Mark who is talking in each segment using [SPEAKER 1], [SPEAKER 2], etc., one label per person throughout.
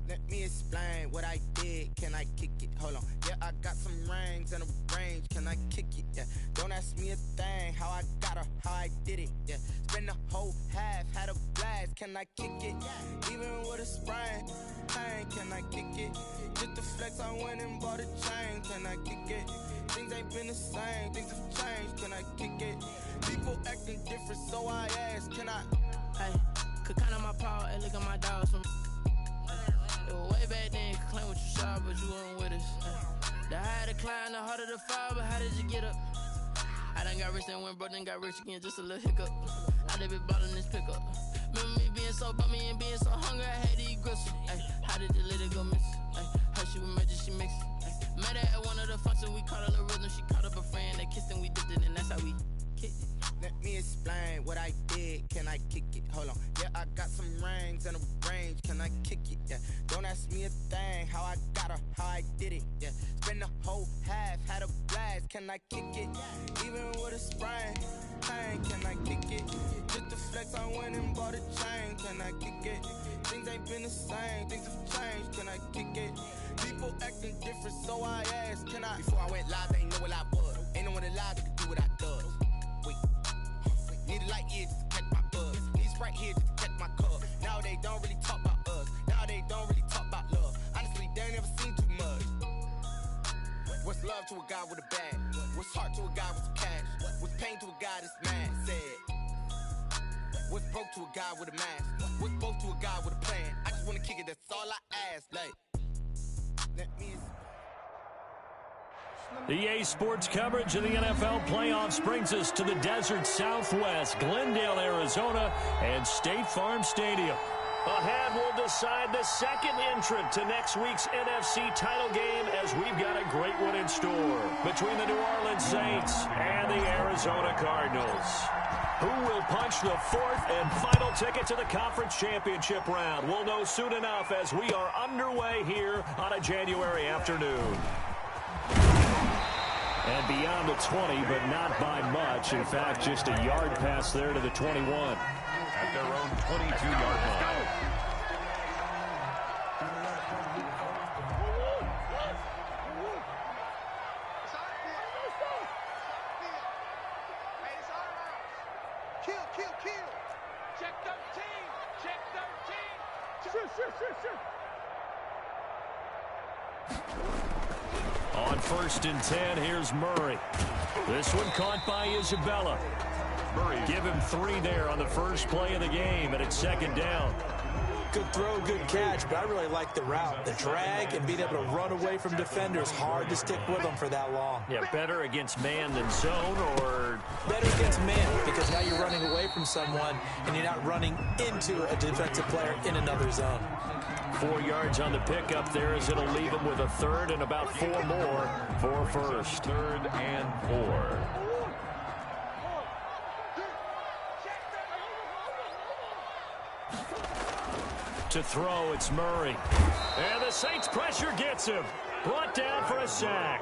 [SPEAKER 1] Let me explain what I did. Can I kick it? Hold on. Yeah, I got some rings and a range. Can I kick it? Yeah. Don't ask me a thing. How I got her, how I did it. Yeah. Spend the whole half, had a blast. Can I kick it? Even with a sprain. Pain, can I kick it? Just the flex, I went and bought a chain. Can I kick it? Things ain't been the same. Things have changed. Can I kick it? People acting different, so I ask. Can I?
[SPEAKER 2] Hey, could count on my power and look at my dogs from. It was way back then, you could claim what you saw, but you weren't with us. The higher the climb, the harder the fall, but how did you get up? I done got rich and went broke, then got rich again, just a little hiccup. I done been ballin' this pickup. Remember me being so bummy and being so hungry, I had to eat gristle. Ay, how did the little go miss? Ay, how she was magic, she mixed. Met her at one of the functions, we caught a little rhythm, she caught up a friend, they kissed and we dipped it, and that's how we kicked it.
[SPEAKER 1] Let me explain what I did. Can I kick it? Hold on. Yeah, I got some rings and a range. Can I kick it? Yeah. Don't ask me a thing. How I got her, how I did it. Yeah. Spend the whole half, had a blast. Can I kick it? Even with a sprain. Pain, can I kick it? Just the flex, I went and bought a chain. Can I kick it? Things ain't been the same. Things have changed. Can I kick it? People acting different, so I asked. Can I? Before I went live, they ain't know what I was. Ain't no one alive that could do what I does. Need a light year just to catch my buzz. Need Sprite here just to catch my cup. Now they don't really talk about us. Now they don't really talk about love. Honestly, they ain't never seen too much. What's love to a guy with a bag? What's heart to a guy with some cash? What's pain to a guy that's mad? Said. What's broke to a guy with a mask? What's both to a guy with a plan? I just wanna kick it, that's all I ask. Like, let me.
[SPEAKER 3] EA Sports coverage of the NFL playoffs brings us to the desert Southwest, Glendale, Arizona, and State Farm Stadium. Ahead, we'll decide the second entrant to next week's NFC title game as we've got a great one in store between the New Orleans Saints and the Arizona Cardinals. Who will punch the fourth and final ticket to the conference championship round? We'll know soon enough as we are underway here on a January afternoon. And beyond the 20, but not by much. In fact, just a yard pass there to the 21.
[SPEAKER 4] At their own 22-yard line.
[SPEAKER 5] Kill. Check 13. Check 13. Sure.
[SPEAKER 3] On 1st and 10, here's Murray. This one caught by Isabella. Murray, give him 3 there on the first play of the game, and it's 2nd down.
[SPEAKER 6] Good throw, good catch, but I really like the route. The drag and being able to run away from defenders, hard to stick with them for that long.
[SPEAKER 3] Yeah, better against man than zone, or?
[SPEAKER 6] Better against man, because now you're running away from someone, and you're not running into a defensive player in another zone.
[SPEAKER 3] 4 yards on the pickup there as it'll leave him with a 3rd and about 4 more for first.
[SPEAKER 4] 3rd and 4.
[SPEAKER 3] To throw, it's Murray. And the Saints pressure gets him. Brought down for a sack.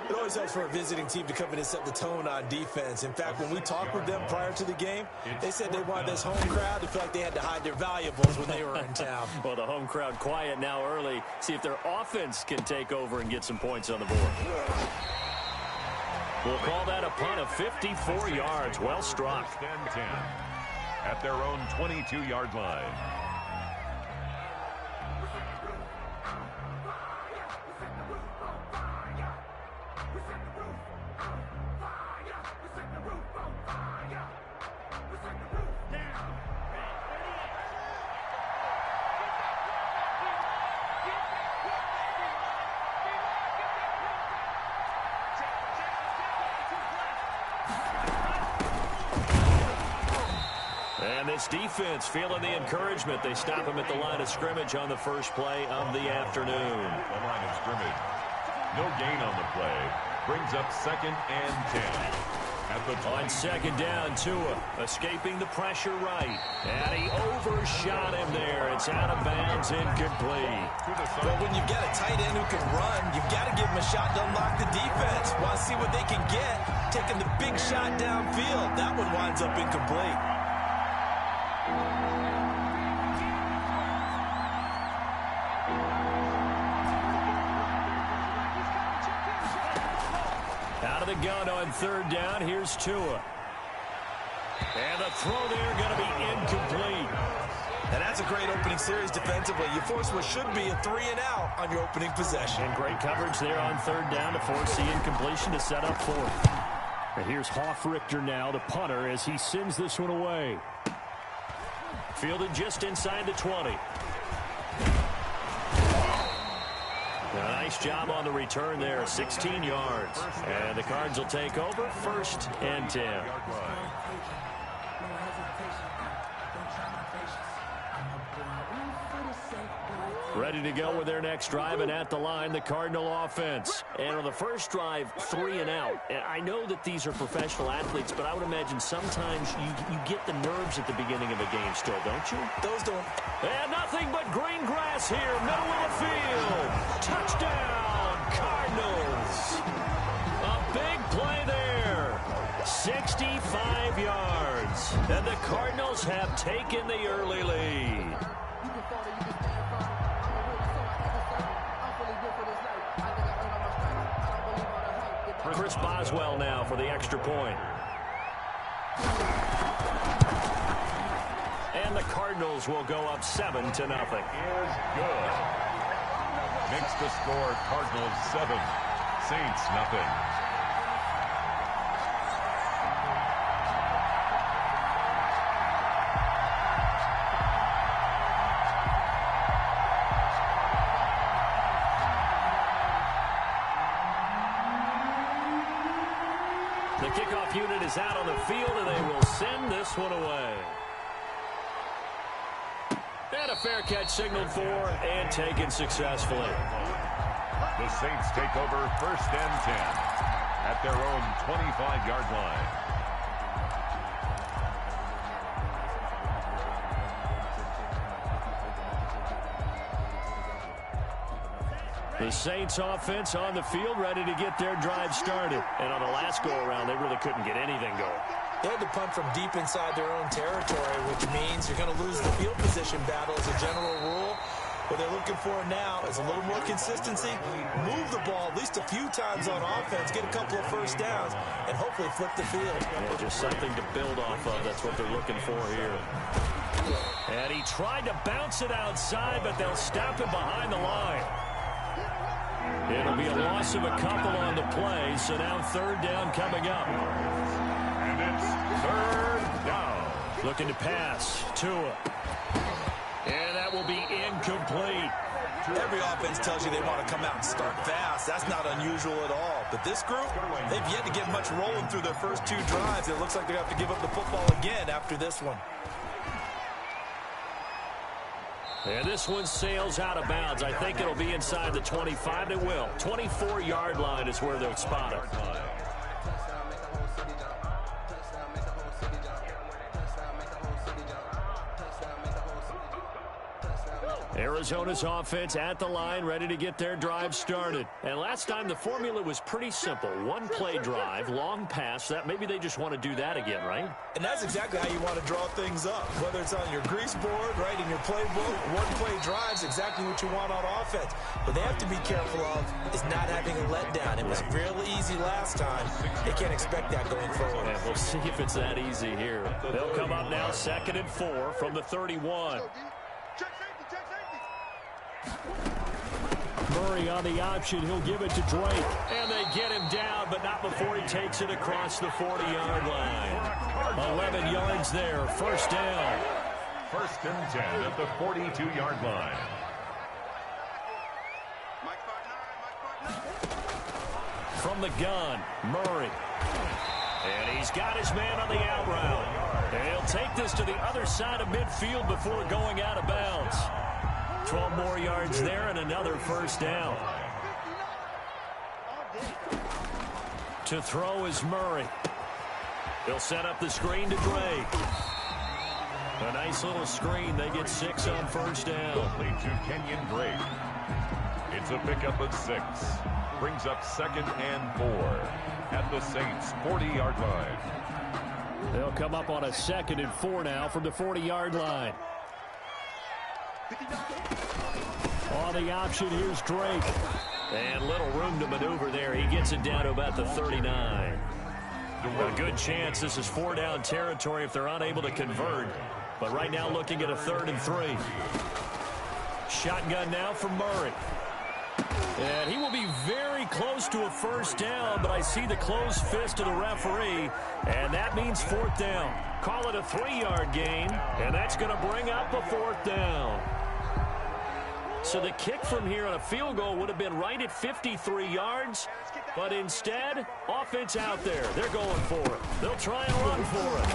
[SPEAKER 6] It always helps for a visiting team to come in and set the tone on defense. In fact, when we talked with them prior to the game, they said they wanted this home crowd to feel like they had to hide their valuables when they were in town.
[SPEAKER 3] Well, the home crowd quiet now early. See if their offense can take over and get some points on the board. We'll call that a punt of 54 yards. Well struck.
[SPEAKER 4] 10 at their own 22-yard line.
[SPEAKER 3] Defense feeling the encouragement. They stop him at the line of scrimmage on the first play of the afternoon.
[SPEAKER 4] The line of scrimmage. No gain on the play. Brings up 2nd and 10. At the
[SPEAKER 3] on 2nd down, Tua escaping the pressure right. And he overshot him there. It's out of bounds, incomplete.
[SPEAKER 6] But when you've got a tight end who can run, you've got to give him a shot to unlock the defense. Want to see what they can get. Taking the big shot downfield. That one winds up incomplete.
[SPEAKER 3] gun on third down. Here's Tua. And the throw there going to be incomplete.
[SPEAKER 6] And that's a great opening series defensively. You force what should be a 3-and-out on your opening possession.
[SPEAKER 3] And great coverage there on third down to force the incompletion to set up fourth. And here's Hoff-Richter now, the punter, as he sends this one away. Fielded just inside the 20. A nice job on the return there, 16 yards. And the Cards will take over, 1st and 10. Ready to go with their next drive, and at the line, the Cardinal offense. And on the first drive, 3-and-out. And I know that these are professional athletes, but I would imagine sometimes you get the nerves at the beginning of a game still, don't you?
[SPEAKER 6] Those don't.
[SPEAKER 3] And nothing but green grass here, middle of the field. Touchdown, Cardinals. A big play there. 65 yards. And the Cardinals have taken the early lead. Chris Boswell now for the extra point. And the Cardinals will go up 7-0.
[SPEAKER 4] Is good. Makes the score Cardinals 7, Saints nothing.
[SPEAKER 3] The kickoff unit is out on the field, and they will send this one away. And a fair catch signaled for and taken successfully.
[SPEAKER 4] The Saints take over 1st and 10 at their own 25-yard line.
[SPEAKER 3] The Saints offense on the field, ready to get their drive started. And on the last go-around, they really couldn't get anything going.
[SPEAKER 6] They had to punt from deep inside their own territory, which means you're going to lose the field position battle as a general rule. What they're looking for now is a little more consistency, move the ball at least a few times on offense, get a couple of first downs, and hopefully flip the field.
[SPEAKER 3] Yeah, just something to build off of. That's what they're looking for here. And he tried to bounce it outside, but they'll stop him behind the line. It'll be a loss of a couple on the play, so now third down coming up.
[SPEAKER 4] And it's third down.
[SPEAKER 3] Looking to pass. Tua. And that will be incomplete.
[SPEAKER 6] Every offense tells you they want to come out and start fast. That's not unusual at all. But this group, they've yet to get much rolling through their first 2 drives. It looks like they have to give up the football again after this one.
[SPEAKER 3] And this one sails out of bounds. I think it'll be inside the 25. It will. 24-yard line is where they'll spot it. Arizona's offense at the line, ready to get their drive started. And last time the formula was pretty simple. One play drive, long pass. That maybe they just want to do that again, right?
[SPEAKER 6] And that's exactly how you want to draw things up. Whether it's on your grease board, right, in your playbook, one play drive's exactly what you want on offense. What they have to be careful of is not having a letdown. It was real easy last time. They can't expect that going forward.
[SPEAKER 3] And we'll see if it's that easy here. They'll come up now 2nd and 4 from the 31. Murray on the option. He'll give it to Drake. And they get him down, but not before he takes it across the 40-yard line. 11 yards there. First down.
[SPEAKER 4] 1st and 10 at the 42-yard line.
[SPEAKER 3] From the gun, Murray. And he's got his man on the out route. And he'll take this to the other side of midfield before going out of bounds. 12 more yards there and another first down. To throw is Murray. He'll set up the screen to Drake. A nice little screen. They get 6 on first down.
[SPEAKER 4] Complete to Kenyon Drake. It's a pickup of 6. Brings up 2nd and 4 at the Saints' 40-yard line.
[SPEAKER 3] They'll come up on a 2nd and 4 now from the 40-yard line. On the option, here's Drake. And little room to maneuver there. He gets it down to about the 39. A good chance this is 4-down territory if they're unable to convert. But right now looking at a 3rd and 3. Shotgun now for Murray. And he will be very close to a 1st down, but I see the closed fist of the referee, and that means 4th down. Call it a 3-yard gain, and that's going to bring up a 4th down. So the kick from here on a field goal would have been right at 53 yards, but instead, offense out there. They're going for it. They'll try and run for it.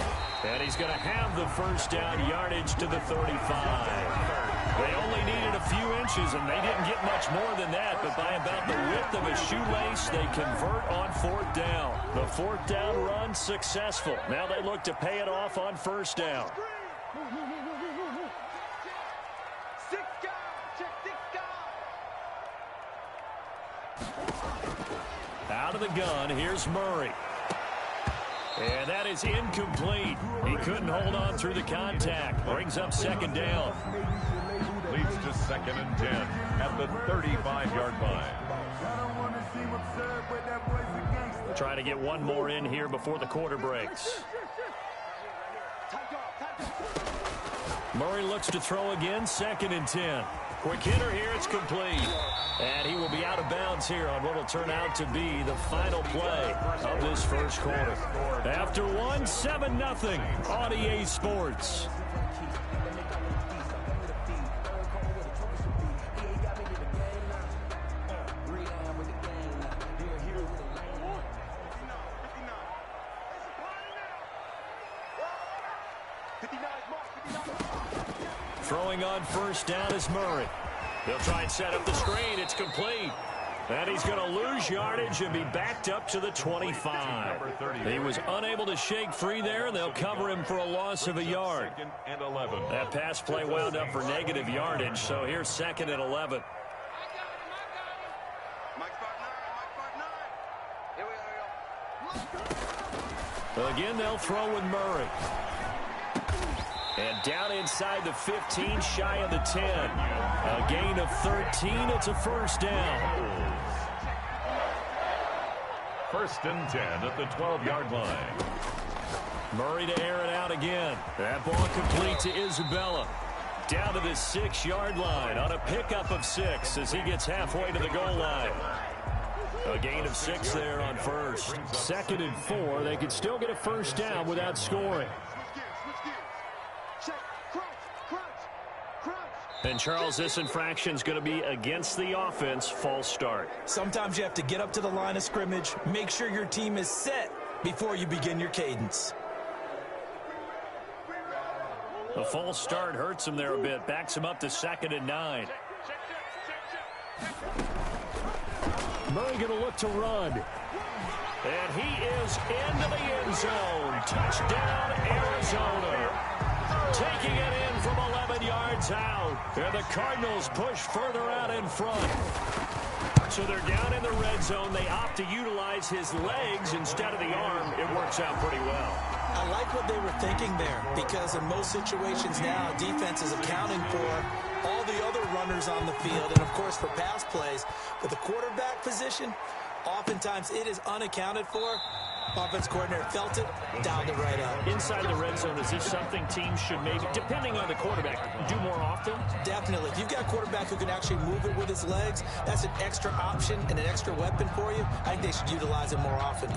[SPEAKER 3] And he's going to have the 1st down yardage to the 35. They only needed a few inches, and they didn't get much more than that, but by about the width of a shoelace, they convert on 4th down. The 4th down run successful. Now they look to pay it off on 1st down. Out of the gun, here's Murray. And that is incomplete. He couldn't hold on through the contact. Brings up 2nd down.
[SPEAKER 4] Leads to 2nd and 10 at the 35-yard line.
[SPEAKER 3] Trying to get one more in here before the quarter breaks. Murray looks to throw again, 2nd and 10. Quick hitter here, it's complete. And he will be out of bounds here on what will turn out to be the final play of this 1st quarter. After 7-0 on EA Sports. Throwing on 1st down is Murray. They'll try and set up the screen. It's complete. And he's going to lose yardage and be backed up to the 25. He was unable to shake free there, and they'll cover him for a loss of a yard. That pass play wound up for negative yardage, so here's 2nd and 11. Again, they'll throw with Murray. And down inside the 15, shy of the 10. A gain of 13. It's a 1st down.
[SPEAKER 4] 1st and 10 at the 12-yard line.
[SPEAKER 3] Murray to air it out again. That ball complete to Isabella. Down to the 6-yard line on a pickup of 6 as he gets halfway to the goal line. A gain of 6 there on 1st. 2nd and 4. They could still get a 1st down without scoring. And, Charles, this infraction is going to be against the offense, false start.
[SPEAKER 6] Sometimes you have to get up to the line of scrimmage, make sure your team is set before you begin your cadence.
[SPEAKER 3] The false start hurts him there a bit, backs him up to 2nd and 9. Murray going to look to run. And he is into the end zone. Touchdown, Arizona. Taking it in from 11 yards out. And the Cardinals push further out in front. So they're down in the red zone. They opt to utilize his legs instead of the arm. It works out pretty well.
[SPEAKER 6] I like what they were thinking there, because in most situations now, defense is accounting for all the other runners on the field and, of course, for pass plays. But the quarterback position, oftentimes it is unaccounted for. Offense coordinator felt it, dialed it right up.
[SPEAKER 3] Inside the red zone, is this something teams should maybe, depending on the quarterback, do more often?
[SPEAKER 6] Definitely. If you've got a quarterback who can actually move it with his legs, that's an extra option and an extra weapon for you. I think they should utilize it more often.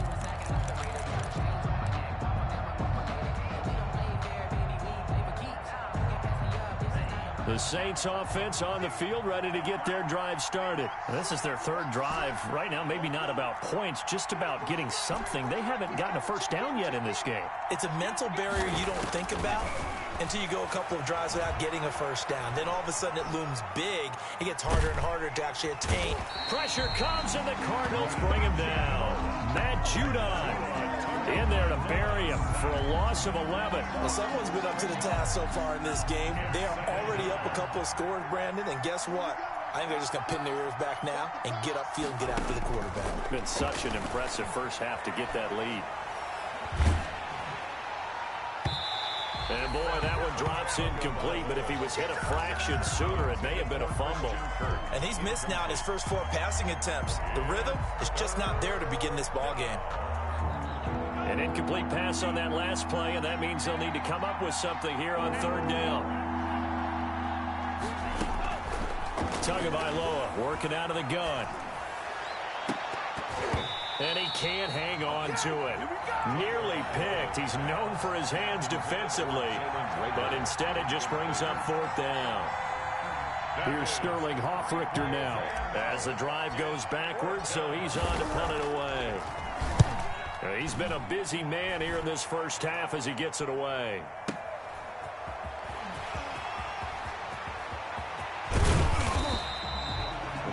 [SPEAKER 3] The Saints offense on the field, ready to get their drive started. This is their 3rd drive. Right now, maybe not about points, just about getting something. They haven't gotten a 1st down yet in this game.
[SPEAKER 6] It's a mental barrier you don't think about until you go a couple of drives without getting a 1st down. Then all of a sudden it looms big. It gets harder and harder to actually attain.
[SPEAKER 3] Pressure comes, and the Cardinals bring him down. Matt Judon in there to bury him for a loss of 11.
[SPEAKER 6] Well, someone's been up to the task so far in this game. They are already up a couple of scores, Brandon, and guess what? I think they're just going to pin their ears back now and get upfield and get after the quarterback.
[SPEAKER 3] It's been such an impressive first half to get that lead. And boy, that one drops incomplete, but if he was hit a fraction sooner, it may have been a fumble.
[SPEAKER 6] And he's missed now in his first 4 passing attempts. The rhythm is just not there to begin this ball game.
[SPEAKER 3] An incomplete pass on that last play, and that means they'll need to come up with something here on 3rd down. Tagovailoa working out of the gun. And he can't hang on to it. Nearly picked. He's known for his hands defensively, but instead it just brings up 4th down. Here's Sterling Hoffrichter now as the drive goes backwards, so he's on to punt it away. He's been a busy man here in this first half as he gets it away.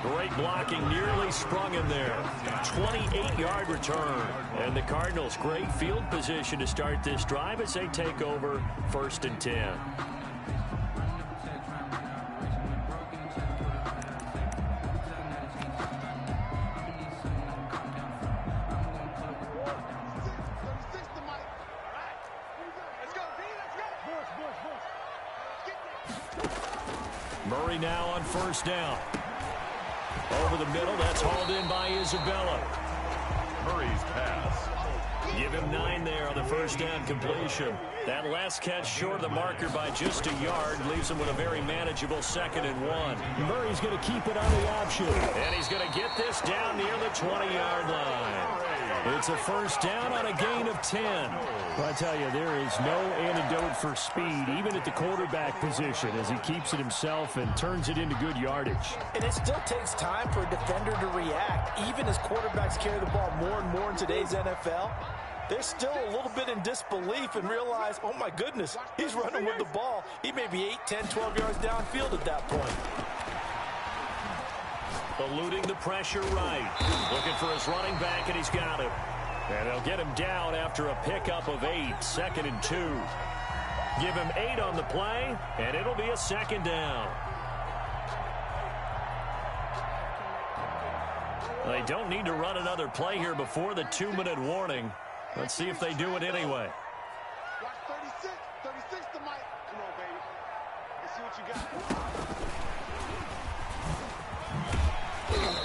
[SPEAKER 3] Great blocking, nearly sprung in there. 28-yard return. And the Cardinals, great field position to start this drive as they take over 1st and 10. Murray now on 1st down. Over the middle, that's hauled in by Isabella.
[SPEAKER 4] Murray's pass.
[SPEAKER 3] Give him 9 there on the 1st down completion. That last catch short of the marker by just a yard leaves him with a very manageable 2nd and 1.
[SPEAKER 7] Murray's going to keep it on the option.
[SPEAKER 3] And he's going to get this down near the 20-yard line. It's a 1st down on a gain of 10.
[SPEAKER 7] I tell you, there is no antidote for speed, even at the quarterback position, as he keeps it himself and turns it into good yardage.
[SPEAKER 6] And it still takes time for a defender to react. Even as quarterbacks carry the ball more and more in today's NFL, they're still a little bit in disbelief and realize, oh my goodness, he's running with the ball. He may be 8, 10, 12 yards downfield at that point.
[SPEAKER 3] Eluding the pressure right. Looking for his running back, and he's got him. And they'll get him down after a pickup of 8, 2nd and 2. Give him 8 on the play, and it'll be a 2nd down. They don't need to run another play here before the 2-minute warning. Let's see if they do it anyway.
[SPEAKER 5] Watch 36. 36 to Mike. Come on, baby. Let's see what you got.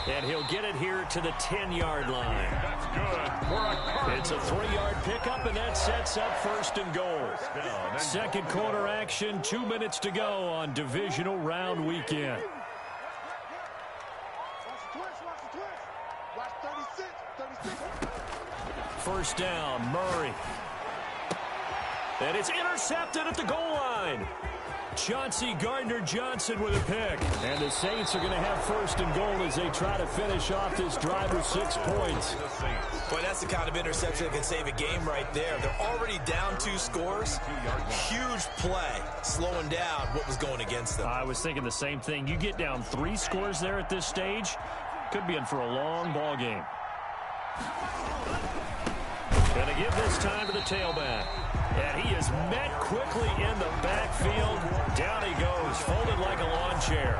[SPEAKER 3] And he'll get it here to the 10-yard line.
[SPEAKER 4] That's good for a Cardinals.
[SPEAKER 3] It's a 3-yard pickup, and that sets up 1st and goal. Second quarter action, 2 minutes to go on divisional round weekend.
[SPEAKER 5] Watch 36. 36.
[SPEAKER 3] 1st down, Murray. And it's intercepted at the goal line. Chauncey Gardner-Johnson with a pick.
[SPEAKER 7] And the Saints are going to have 1st and goal as they try to finish off this drive with 6 points.
[SPEAKER 6] Boy, that's the kind of interception that can save a game right there. They're already down 2 scores. Huge play, slowing down what was going against them.
[SPEAKER 7] I was thinking the same thing. You get down 3 scores there at this stage, could be in for a long ball game.
[SPEAKER 3] Going to give this time to the tailback. And he is met quickly in the backfield. Down he goes, folded like a lawn chair.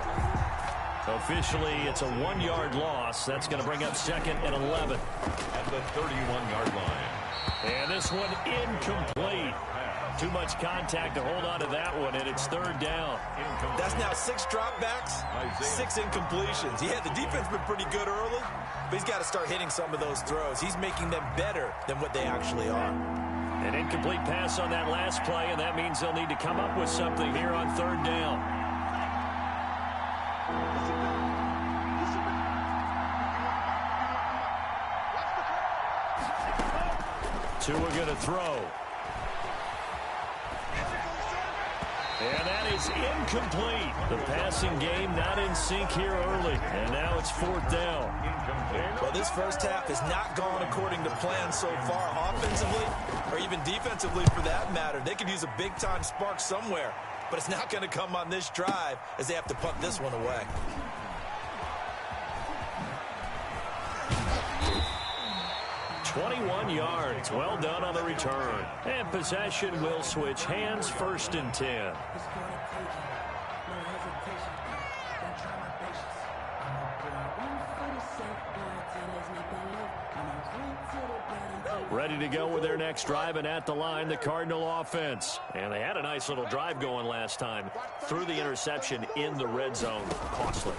[SPEAKER 3] Officially, it's a 1-yard loss. That's going to bring up 2nd and 11.
[SPEAKER 4] At the 31-yard line.
[SPEAKER 3] And this one incomplete. Too much contact to hold on to that one, and it's 3rd down.
[SPEAKER 6] That's now 6 dropbacks, 6 incompletions. Yeah, the defense been pretty good early, but he's got to start hitting some of those throws. He's making them better than what they actually are.
[SPEAKER 3] An incomplete pass on that last play, and that means they'll need to come up with something here on 3rd down. Tua going to throw. And that is incomplete. The passing game not in sync here early. And now it's 4th down.
[SPEAKER 6] Well, this first half has not gone according to plan so far, offensively or even defensively for that matter. They could use a big-time spark somewhere, but it's not going to come on this drive as they have to punt this one away.
[SPEAKER 3] "21 yards. Well done on the return. And possession will switch hands, 1st and 10. Ready to go with their next drive, and at the line, the Cardinal offense. And they had a nice little drive going last time. Threw the interception in the red zone. Costly.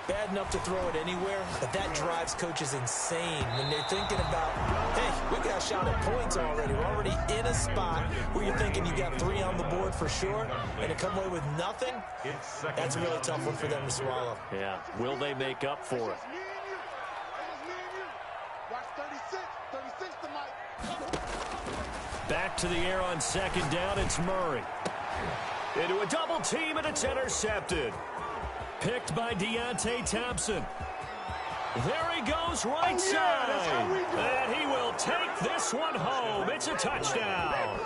[SPEAKER 6] Bad enough to throw it anywhere, but that drives coaches insane when they're thinking about, hey, we got a shot at points already. We're already in a spot where you're thinking you got 3 on the board for sure, and to come away with nothing, that's a really tough one for them to swallow.
[SPEAKER 3] Yeah, will they make up for it? Back to the air on second down, it's Murray. Into a double team, and it's intercepted. Picked by Deontay Thompson. There he goes, right side. And he will take this one home. It's a touchdown.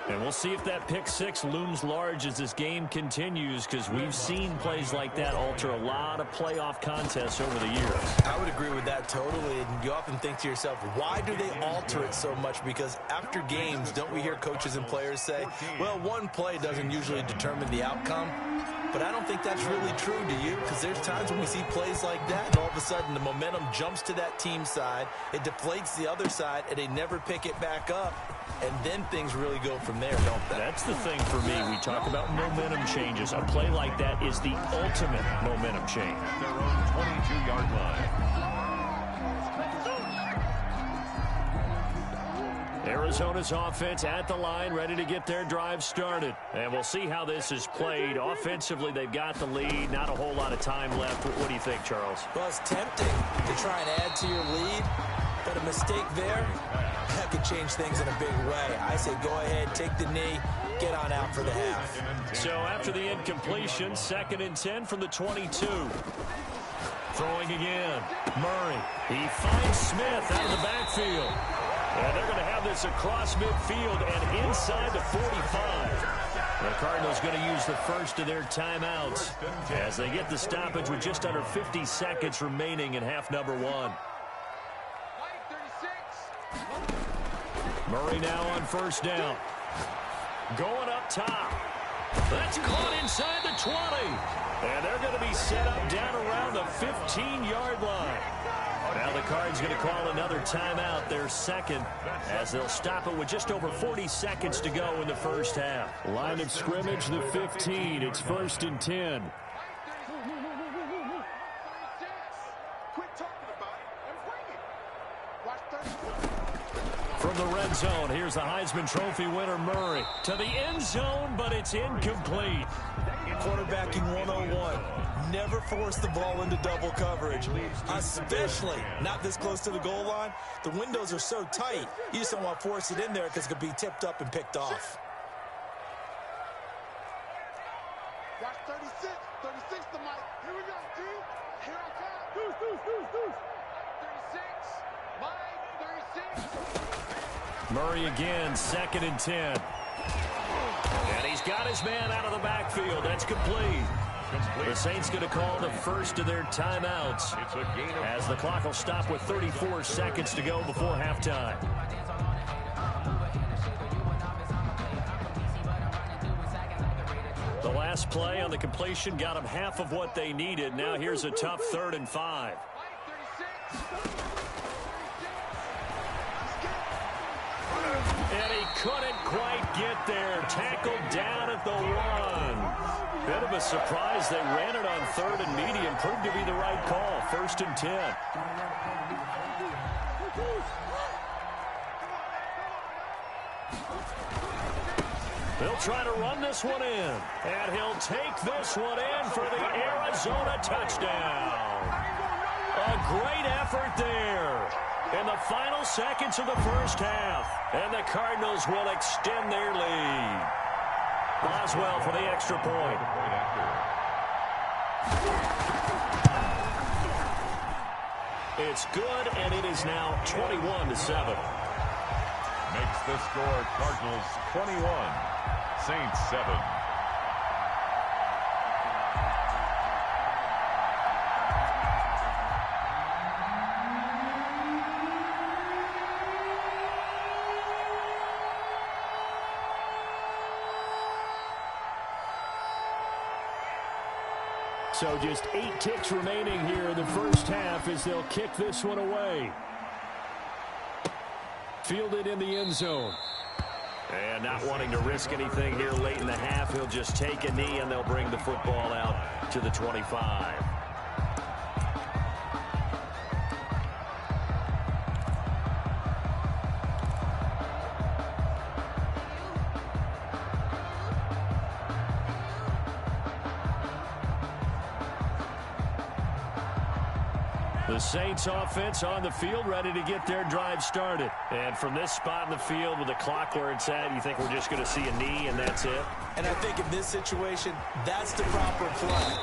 [SPEAKER 3] And we'll see if that pick six looms large as this game continues, because we've seen plays like that alter a lot of playoff contests over the years.
[SPEAKER 6] I would agree with that totally. And you often think to yourself, why do they alter it so much? Because after games, don't we hear coaches and players say, well, one play doesn't usually determine the outcome? But I don't think that's really true, do you? Because there's times when we see plays like that, and all of a sudden the momentum jumps to that team side, it deflates the other side, and they never pick it back up, and then things really go from there, don't they?
[SPEAKER 3] That's the thing for me. We talk about momentum changes. A play like that is the ultimate momentum change.
[SPEAKER 4] At their own 22-yard line.
[SPEAKER 3] Arizona's offense at the line, ready to get their drive started. And we'll see how this is played. Offensively, they've got the lead. Not a whole lot of time left. What do you think, Charles?
[SPEAKER 6] Well, it's tempting to try and add to your lead, but a mistake there, that could change things in a big way. I say go ahead, take the knee, get on out for the half.
[SPEAKER 3] So after the incompletion, 2nd and 10 from the 22. Throwing again. Murray. He finds Smith out of the backfield. And they're going to have this across midfield and inside the 45. The Cardinals going to use the first of their timeouts as they get the stoppage with just under 50 seconds remaining in half number 1. Murray now on first down. Going up top. That's caught inside the 20. And they're going to be set up down around the 15-yard line. Now the Cards going to call another timeout, their second, as they'll stop it with just over 40 seconds to go in the first half.
[SPEAKER 7] Line of scrimmage, the 15. It's 1st and 10.
[SPEAKER 3] From the red zone, here's the Heisman Trophy winner Murray to the end zone, but it's incomplete.
[SPEAKER 6] Quarterbacking 101. Never force the ball into double coverage, especially not this close to the goal line. The windows are so tight, you just don't want to force it in there because it could be tipped up and picked off.
[SPEAKER 5] Watch 36, 36 the mic. Here we go, team. Here I come. Deuce. 36, Mike, 36.
[SPEAKER 3] Murray again, 2nd and 10. And he's got his man out of the backfield. That's complete. The Saints going to call the first of their timeouts as the clock will stop with 34 seconds to go before halftime. The last play on the completion got them half of what they needed. Now here's a tough 3rd and 5. And he couldn't quite get there. Tackled down at the 1. Bit of a surprise. They ran it on 3rd and medium. Proved to be the right call. 1st and 10. They'll try to run this one in. And he'll take this one in for the Arizona touchdown. A great effort there in the final seconds of the first half. And the Cardinals will extend their lead. Boswell for the extra point. It's good, and it is now 21-7.
[SPEAKER 4] Makes the score Cardinals 21, Saints 7.
[SPEAKER 7] So just 8 ticks remaining here in the first half as they'll kick this one away. Fielded in the end zone.
[SPEAKER 3] And not wanting to risk anything here late in the half, he'll just take a knee and they'll bring the football out to the 25. The Saints offense on the field, ready to get their drive started. And from this spot in the field with the clock where it's at, you think we're just going to see a knee and that's it?
[SPEAKER 6] And I think in this situation, that's the proper play.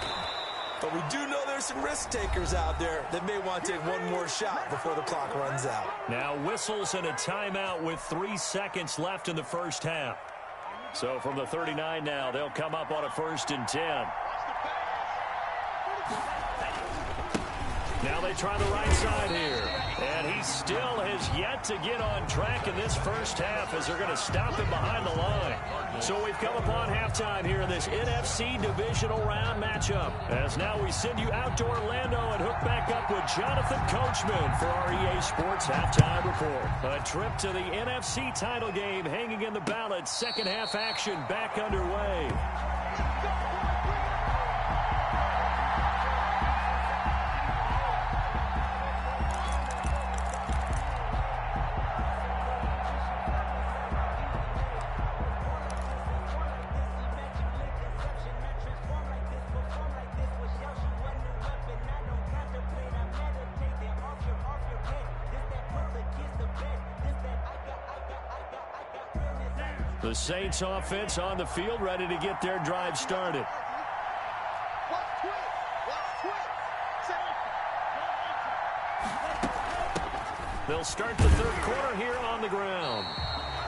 [SPEAKER 6] But we do know there's some risk takers out there that may want to take one more shot before the clock runs out.
[SPEAKER 3] Now whistles and a timeout with 3 seconds left in the first half. So from the 39 now, they'll come up on a 1st and 10. Now they try the right side here. And he still has yet to get on track in this first half as they're going to stop him behind the line. So we've come upon halftime here in this NFC divisional round matchup. As now we send you out to Orlando and hook back up with Jonathan Coachman for our EA Sports Halftime Report. A trip to the NFC title game hanging in the balance. Second half action back underway. The Saints offense on the field, ready to get their drive started. They'll start the third quarter here on the ground.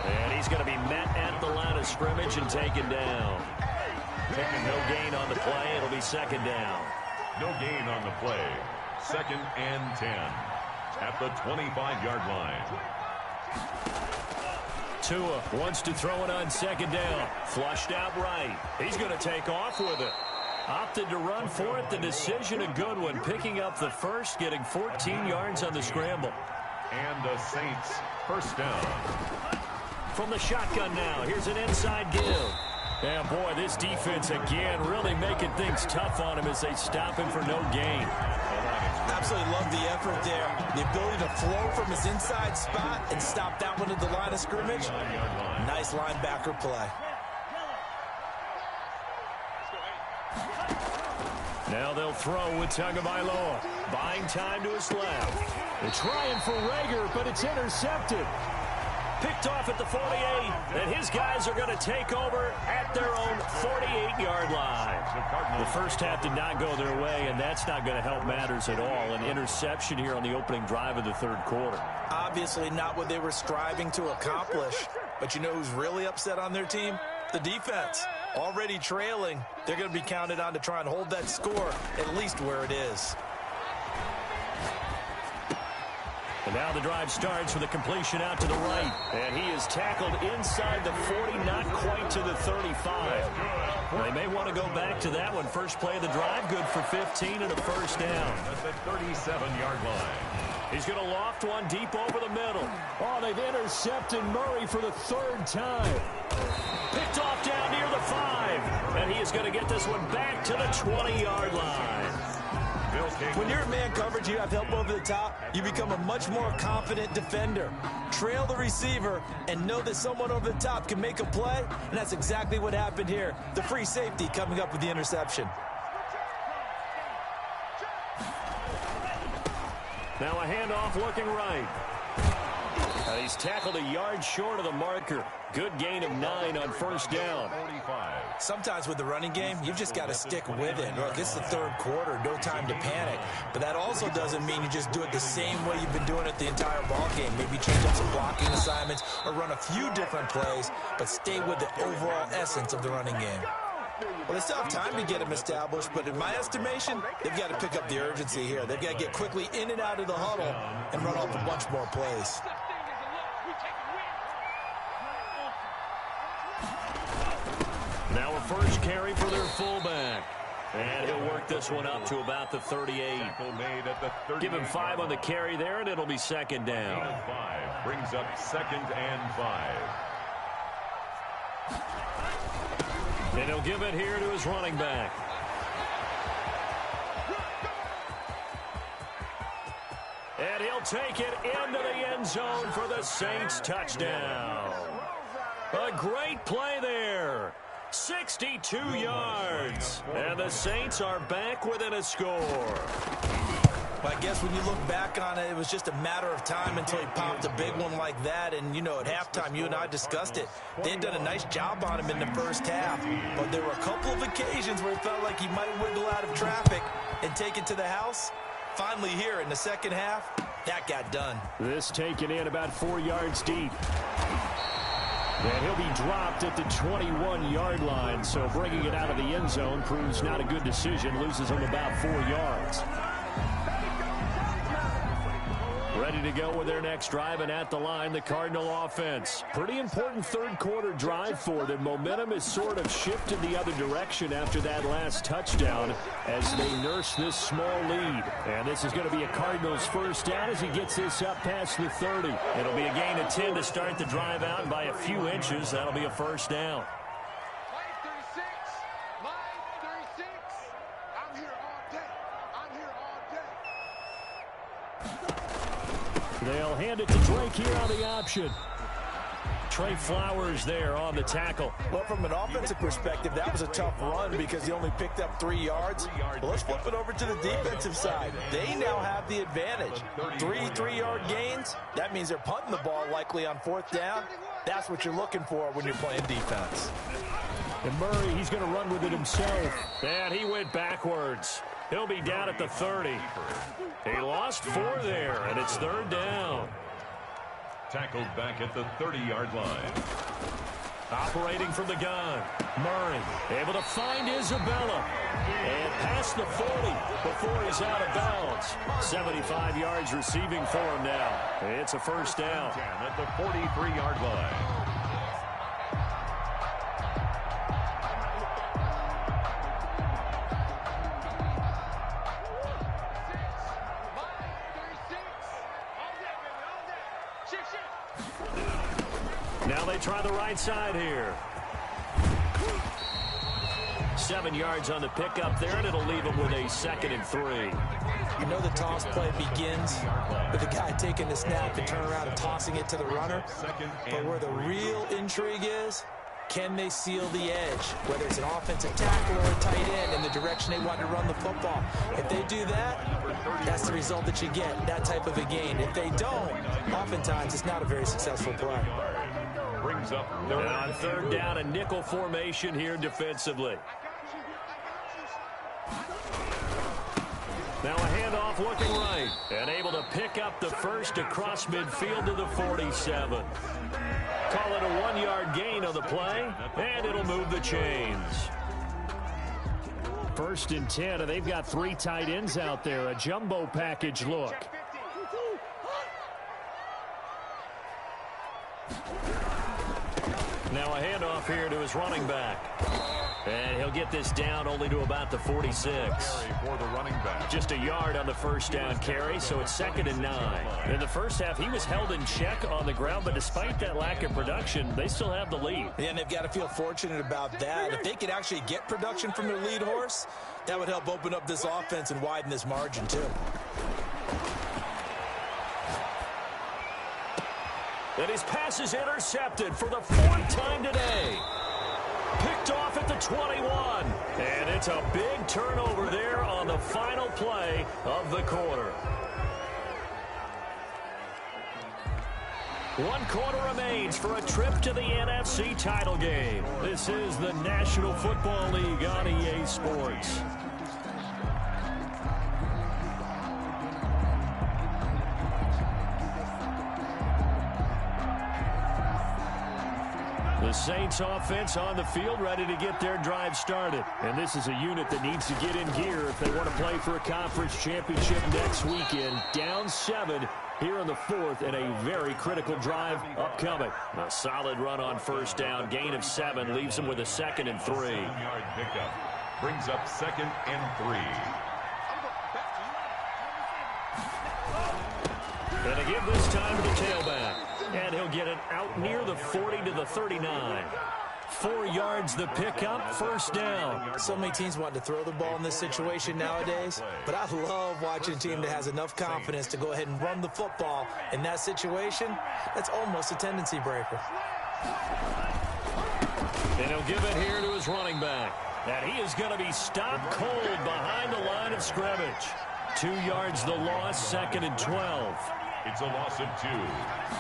[SPEAKER 3] And he's going to be met at the line of scrimmage and taken down. No gain on the play. It'll be second down.
[SPEAKER 4] No gain on the play. 2nd and 10 at the 25-yard line.
[SPEAKER 3] Tua wants to throw it on second down. Flushed out right. He's going to take off with it. Opted to run for it. The decision a good one. Picking up the first, getting 14 yards on the scramble.
[SPEAKER 4] And the Saints first down.
[SPEAKER 3] From the shotgun now. Here's an inside give. And boy, this defense again really making things tough on him as they stop him for no gain.
[SPEAKER 6] Absolutely love the effort there. The ability to flow from his inside spot and stop that one at the line of scrimmage. Nice linebacker play.
[SPEAKER 3] Now they'll throw with Tagovailoa. Buying time to his left. They're trying for Rager, but it's intercepted. Picked off at the 48, and his guys are going to take over at their own 48-yard line. The first half did not go their way, and that's not going to help matters at all. An interception here on the opening drive of the third quarter.
[SPEAKER 6] Obviously not what they were striving to accomplish. But you know who's really upset on their team? The defense. Already trailing, they're going to be counted on to try and hold that score at least where it is.
[SPEAKER 3] And now the drive starts with a completion out to the right. And he is tackled inside the 40, not quite to the 35. Well, they may want to go back to that one. First play of the drive, good for 15 and a first down.
[SPEAKER 4] At the 37-yard line.
[SPEAKER 3] He's going to loft one deep over the middle. Oh, they've intercepted Murray for the third time. Picked off down near the 5. And he is going to get this one back to the 20-yard line.
[SPEAKER 6] When you're in man coverage, you have help over the top, you become a much more confident defender. Trail the receiver and know that someone over the top can make a play, and that's exactly what happened here. The free safety coming up with the interception.
[SPEAKER 3] Now a handoff looking right. And he's tackled a yard short of the marker. Good gain of 9 on first down.
[SPEAKER 6] Sometimes with the running game, you've just got to stick with it. Look, it's the third quarter, no time to panic. But that also doesn't mean you just do it the same way you've been doing it the entire ball game. Maybe change up some blocking assignments or run a few different plays, but stay with the overall essence of the running game. Well, they still have time to get them established, but in my estimation, they've got to pick up the urgency here. They've got to get quickly in and out of the huddle and run off a bunch more plays.
[SPEAKER 3] Now a first carry for their fullback. And he'll work this one up to about the 38.
[SPEAKER 4] Made at the 38.
[SPEAKER 3] Give him 5 on the carry there, and it'll be second down.
[SPEAKER 4] 5 brings up 2nd and 5.
[SPEAKER 3] And he'll give it here to his running back. And he'll take it into the end zone for the Saints touchdown. A great play there. 62 yards. And the Saints are back within a score.
[SPEAKER 6] Well, I guess when you look back on it, it was just a matter of time until he popped a big one like that. And, you know, at halftime, you and I discussed it. They'd done a nice job on him in the first half. But there were a couple of occasions where it felt like he might wiggle out of traffic and take it to the house. Finally here in the second half, that got done.
[SPEAKER 7] This taken in about 4 yards deep. And he'll be dropped at the 21-yard line. So bringing it out of the end zone proves not a good decision. Loses him about 4 yards. Ready to go with their next drive, and at the line, the Cardinal offense. Pretty important third-quarter drive for them. Momentum has sort of shifted the other direction after that last touchdown as they nurse this small lead. And this is going to be a Cardinals first down as he gets this up past the 30.
[SPEAKER 3] It'll be a gain of 10 to start the drive out, and by a few inches, that'll be a first down.
[SPEAKER 7] They'll hand it to Drake here on the option.
[SPEAKER 3] Trey Flowers there on the tackle.
[SPEAKER 6] Well, from an offensive perspective, that was a tough run because he only picked up 3 yards. Well, let's flip it over to the defensive side. They now have the advantage. 3 3-yard gains. That means they're punting the ball likely on 4th down. That's what you're looking for when you're playing defense.
[SPEAKER 7] And Murray, he's going to run with it himself.
[SPEAKER 3] And he went backwards. He'll be down at the 30. He lost 4 there, and it's 3rd down.
[SPEAKER 4] Tackled back at the 30-yard line.
[SPEAKER 3] Operating from the gun. Murray able to find Isabella. And past the 40 before he's out of bounds. 75 yards receiving for him now. It's a first down.
[SPEAKER 4] At the 43-yard line.
[SPEAKER 3] Now they try the right side here. 7 yards on the pickup there, and it'll leave them with a 2nd and 3.
[SPEAKER 6] You know the toss play begins with the guy taking the snap and turn around and tossing it to the runner. But where the real intrigue is, can they seal the edge? Whether it's an offensive tackle or a tight end in the direction they want to run the football. If they do that, that's the result that you get, that type of a gain. If they don't, oftentimes it's not a very successful play.
[SPEAKER 4] Brings up
[SPEAKER 3] and on 3rd down, a nickel formation here defensively. Now a handoff looking right, and able to pick up the first across midfield to the 47. Call it a 1-yard gain on the play, and it'll move the chains.
[SPEAKER 7] 1st and 10, and they've got 3 tight ends out there. A jumbo package look.
[SPEAKER 3] Now a handoff here to his running back. And he'll get this down only to about the 46.
[SPEAKER 4] For the running back.
[SPEAKER 3] Just a yard on the first down carry, so it's 2nd and 9. In the first half, he was held in check on the ground, but despite that lack of production, they still have the lead.
[SPEAKER 6] Yeah, and they've got to feel fortunate about that. If they could actually get production from their lead horse, that would help open up this offense and widen this margin, too.
[SPEAKER 3] And his pass is intercepted for the 4th time today. Picked off at the 21. And it's a big turnover there on the final play of the quarter. 1 quarter remains for a trip to the NFC title game. This is the National Football League on EA Sports. The Saints offense on the field ready to get their drive started. And this is a unit that needs to get in gear if they want to play for a conference championship next weekend. Down 7 here in the 4th, and a very critical drive upcoming. A solid run on 1st down. Gain of 7 leaves them with a 2nd and 3.
[SPEAKER 4] Brings up 2nd and 3.
[SPEAKER 3] And they give this time to the tailback. And he'll get it out near the 40 to the 39. 4 yards the pickup, first down.
[SPEAKER 6] So many teams want to throw the ball in this situation nowadays, but I love watching a team that has enough confidence to go ahead and run the football. In that situation, that's almost a tendency breaker.
[SPEAKER 3] And he'll give it here to his running back. And he is going to be stopped cold behind the line of scrimmage. 2 yards the loss, 2nd and 12.
[SPEAKER 4] It's a loss of 2.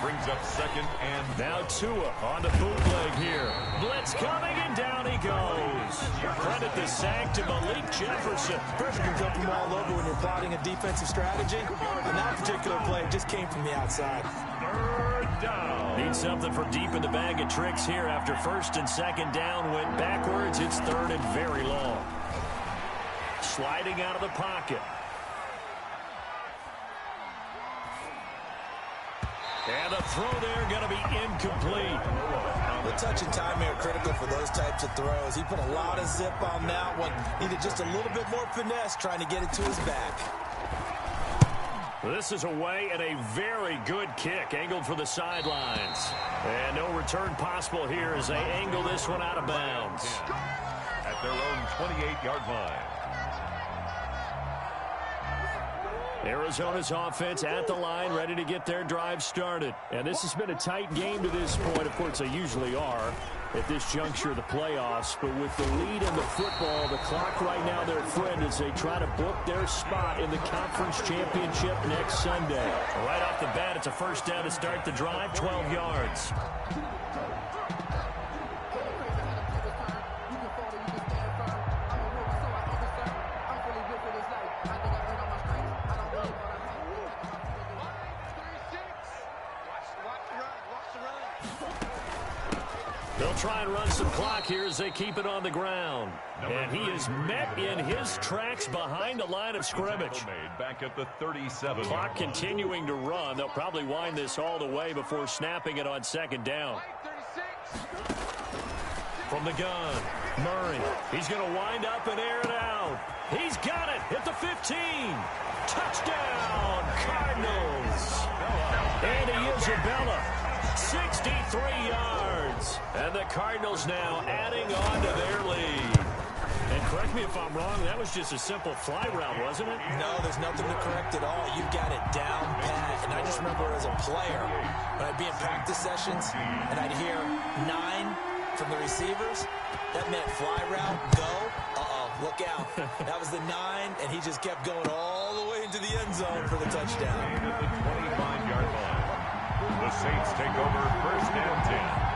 [SPEAKER 4] Brings up 2nd and...
[SPEAKER 3] Now Tua on the bootleg here. Blitz coming, and down he goes. Credit the sack to Malik Jefferson.
[SPEAKER 6] Pressure can come from all over when you're plotting a defensive strategy. And that particular play just came from the outside.
[SPEAKER 4] 3rd down.
[SPEAKER 3] Need something for deep in the bag of tricks here after 1st and 2nd down went backwards. It's 3rd and very long. Sliding out of the pocket. And the throw there going to be incomplete.
[SPEAKER 6] The touch and timing are critical for those types of throws. He put a lot of zip on that one. Needed just a little bit more finesse trying to get it to his back.
[SPEAKER 3] This is away and a very good kick angled for the sidelines. And no return possible here as they angle this one out of bounds.
[SPEAKER 4] At their own 28-yard line.
[SPEAKER 3] Arizona's offense at the line, ready to get their drive started. And this has been a tight game to this point. Of course, they usually are at this juncture of the playoffs. But with the lead in the football, the clock right now their friend as they try to book their spot in the conference championship next Sunday. Right off the bat, it's a first down to start the drive, 12 yards. They'll try and run some clock here as they keep it on the ground. And he is met in his tracks behind the line of scrimmage.
[SPEAKER 4] Back at the 37.
[SPEAKER 3] Clock continuing to run. They'll probably wind this all the way before snapping it on 2nd down. From the gun, Murray. He's going to wind up and air it out. He's got it at the 15. Touchdown, Cardinals. Andy Isabella, 63 yards. And the Cardinals now adding on to their lead. And correct me if I'm wrong, that was just a simple fly route, wasn't it?
[SPEAKER 6] No, there's nothing to correct at all. You've got it down pat. And I just remember as a player, when I'd be in practice sessions and I'd hear 9 from the receivers, that meant fly route, go, look out. That was the 9, and he just kept going all the way into the end zone for the touchdown.
[SPEAKER 4] At the 25-yard line. The Saints take over 1st and 10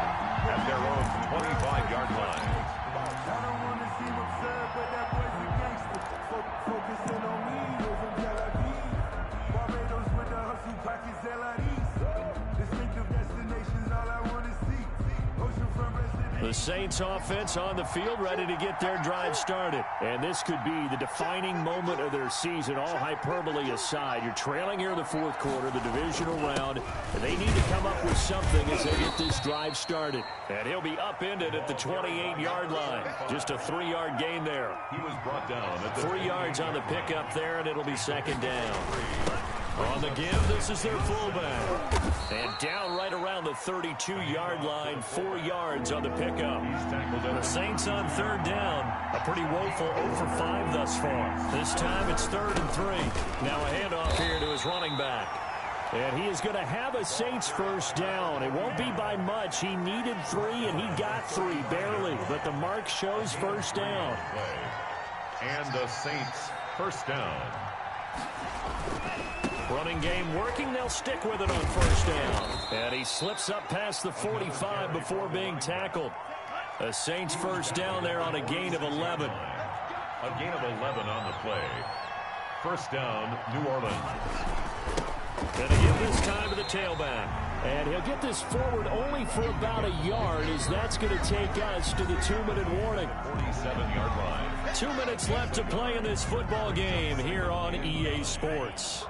[SPEAKER 4] at their own 25-yard line.
[SPEAKER 5] I don't want to seem absurd, but that boy's a gangster. Focusing on me, from Tel Aviv. Barbados with the hustle pockets, LIDs. Distinctive destinations, all I want to see. Oceanfront residence.
[SPEAKER 3] The Saints offense on the field ready to get their drive started. And this could be the defining moment of their season, all hyperbole aside. You're trailing here in the 4th quarter, the divisional round, and they need to come up with something as they get this drive started. And he'll be upended at the 28-yard line. Just a 3-yard gain there.
[SPEAKER 4] He was brought down at the
[SPEAKER 3] 3 yards on the pickup there, and it'll be 2nd down. On the give, this is their fullback. And down right around the 32-yard line, 4 yards on the pickup. The Saints on 3rd down. A pretty woeful 0 for 5 thus far. This time it's 3rd and 3. Now a handoff here to his running back. And he is going to have a Saints first down. It won't be by much. He needed 3, and he got 3, barely. But the mark shows first down.
[SPEAKER 4] And the Saints first down.
[SPEAKER 3] Running game working. They'll stick with it on first down. And he slips up past the 45 before being tackled. A Saints first down there on a gain of 11.
[SPEAKER 4] A gain of 11 on the play. First down, New Orleans.
[SPEAKER 3] And to give this time to the tailback. And he'll get this forward only for about a yard, as that's going to take us to the 2-minute warning.
[SPEAKER 4] 47-yard line.
[SPEAKER 3] 2 minutes left to play in this football game here on EA Sports.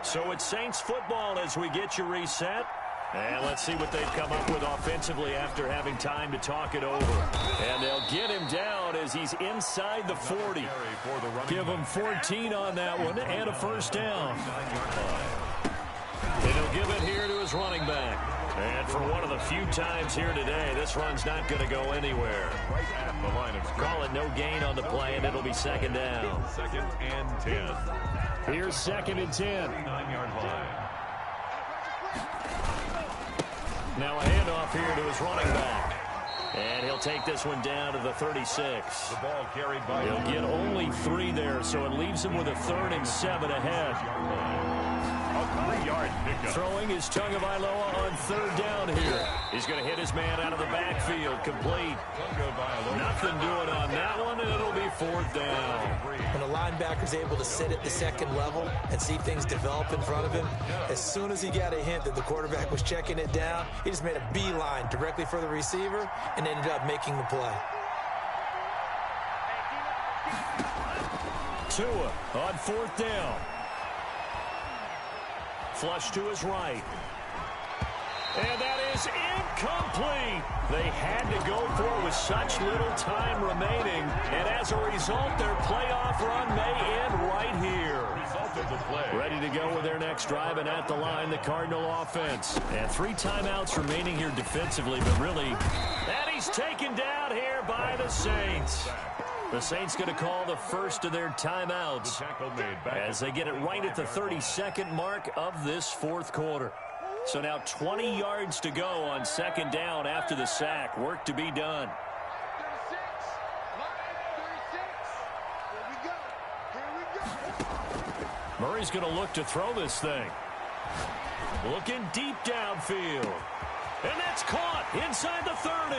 [SPEAKER 3] So it's Saints football as we get you reset. And let's see what they've come up with offensively after having time to talk it over. And they'll get him down as he's inside the 40. Give him 14 on that one and a first down. And he'll give it here to his running back. And for one of the few times here today, this run's not going to go anywhere.
[SPEAKER 4] Right at the line of scrimmage.
[SPEAKER 3] Call it no gain on the play, and it'll be second down.
[SPEAKER 4] Second and 10.
[SPEAKER 3] Here's second and 10.
[SPEAKER 4] 9-yard line.
[SPEAKER 3] Now a handoff here to his running back. And he'll take this one down to the 36.
[SPEAKER 4] The ball carried by.
[SPEAKER 3] He'll get only 3 there, so it leaves him with a 3rd and 7 ahead.
[SPEAKER 4] A 3-yard pickup.
[SPEAKER 3] Throwing is Tagovailoa on 3rd down here. He's going to hit his man out of the backfield. Complete. Nothing doing on that one, and it'll be 4th down.
[SPEAKER 6] When a linebacker's able to sit at the second level and see things develop in front of him, as soon as he got a hint that the quarterback was checking it down, he just made a beeline directly for the receiver and ended up making the play.
[SPEAKER 3] Tua on 4th down. Flush to his right. And that is incomplete. They had to go for it with such little time remaining. And as a result, their playoff run may end right here. Ready to go with their next drive, and at the line, the Cardinal offense. And 3 timeouts remaining here defensively, but really, and he's taken down here by the Saints. The Saints going to call the first of their timeouts as they get it right at the 32nd mark of this 4th quarter. So now 20 yards to go on 2nd down after the sack. Work to be done.
[SPEAKER 5] 36.
[SPEAKER 3] Murray's going to look to throw this thing. Looking deep downfield. And that's caught inside the 30.